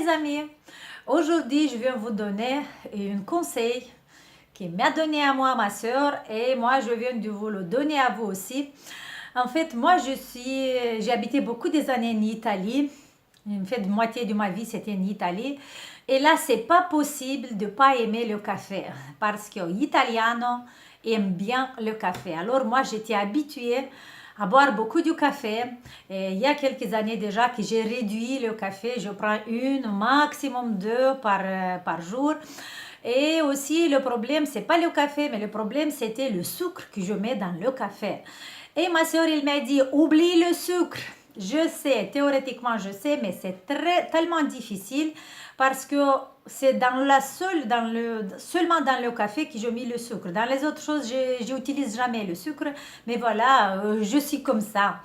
Mes amis, aujourd'hui je viens vous donner un conseil qui m'a donné à moi ma soeur et moi je viens de vous le donner à vous aussi. En fait, moi j'ai habité beaucoup des années en Italie. En fait, moitié de ma vie c'était en Italie. Et là, c'est pas possible de pas aimer le café parce que l'italiano aime bien le café. Alors moi, j'étais habituée à boire beaucoup de café. Et il y a quelques années déjà que j'ai réduit le café. Je prends maximum deux par jour. Et aussi, le problème, c'est pas le café, mais le problème, c'était le sucre que je mets dans le café. Et ma soeur, il m'a dit, oublie le sucre. Je sais, théoriquement, je sais, mais c'est tellement difficile parce que c'est seulement dans le café que je mets le sucre. Dans les autres choses, je n'utilise jamais le sucre, mais voilà, je suis comme ça.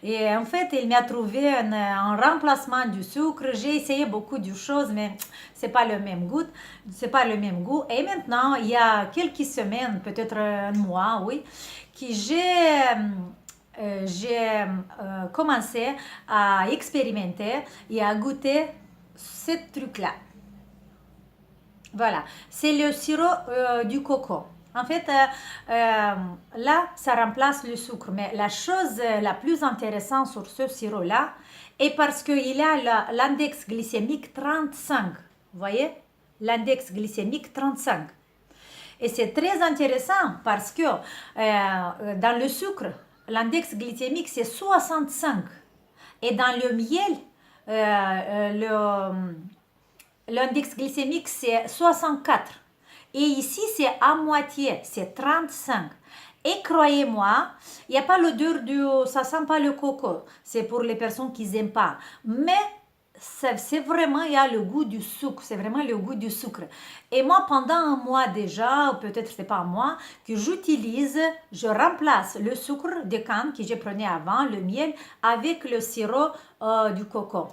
Et en fait, il m'a trouvé un remplacement du sucre. J'ai essayé beaucoup de choses, mais c'est pas le même goût. C'est pas le même goût. Et maintenant, il y a quelques semaines, peut-être un mois, oui, que j'ai commencé à expérimenter et à goûter ce truc-là. Voilà, c'est le sirop du coco. En fait, là, ça remplace le sucre. Mais la chose la plus intéressante sur ce sirop-là est parce qu'il a l'index glycémique 35. Vous voyez? L'index glycémique 35. Et c'est très intéressant parce que dans le sucre, l'index glycémique, c'est 65. Et dans le miel, l'index glycémique, c'est 64. Et ici, c'est à moitié, c'est 35. Et croyez-moi, il n'y a pas l'odeur ça sent pas le coco. C'est pour les personnes qui n'aiment pas. Mais c'est vraiment, il y a le goût du sucre, c'est vraiment le goût du sucre. Et moi, pendant un mois déjà, peut-être c'est pas un mois, que je remplace le sucre de canne que je prenais avant, le miel, avec le sirop du coco.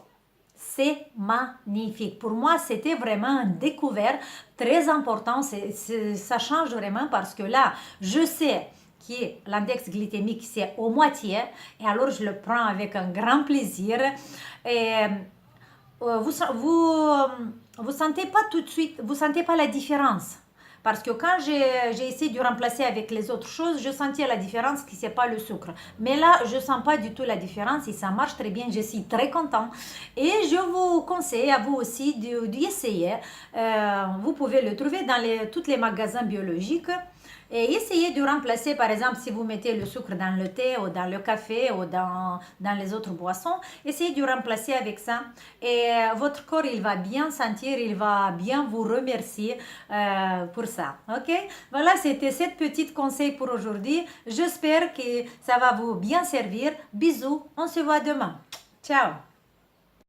C'est magnifique. Pour moi, c'était vraiment une découverte très importante. Ça change vraiment parce que là, je sais que l'index glycémique, c'est au moitié. Et alors, je le prends avec un grand plaisir. Et vous sentez pas tout de suite, vous sentez pas la différence. Parce que quand j'ai essayé de remplacer avec les autres choses, je sentais la différence que c'est pas le sucre. Mais là, je sens pas du tout la différence et ça marche très bien. Je suis très content. Et je vous conseille à vous aussi d'y essayer. Vous pouvez le trouver dans tous les magasins biologiques. Et essayez de remplacer, par exemple, si vous mettez le sucre dans le thé ou dans le café ou dans les autres boissons, essayez de remplacer avec ça. Et votre corps, il va bien sentir, il va bien vous remercier pour ça. Ok? Voilà, c'était cette petite conseil pour aujourd'hui. J'espère que ça va vous bien servir. Bisous, on se voit demain. Ciao!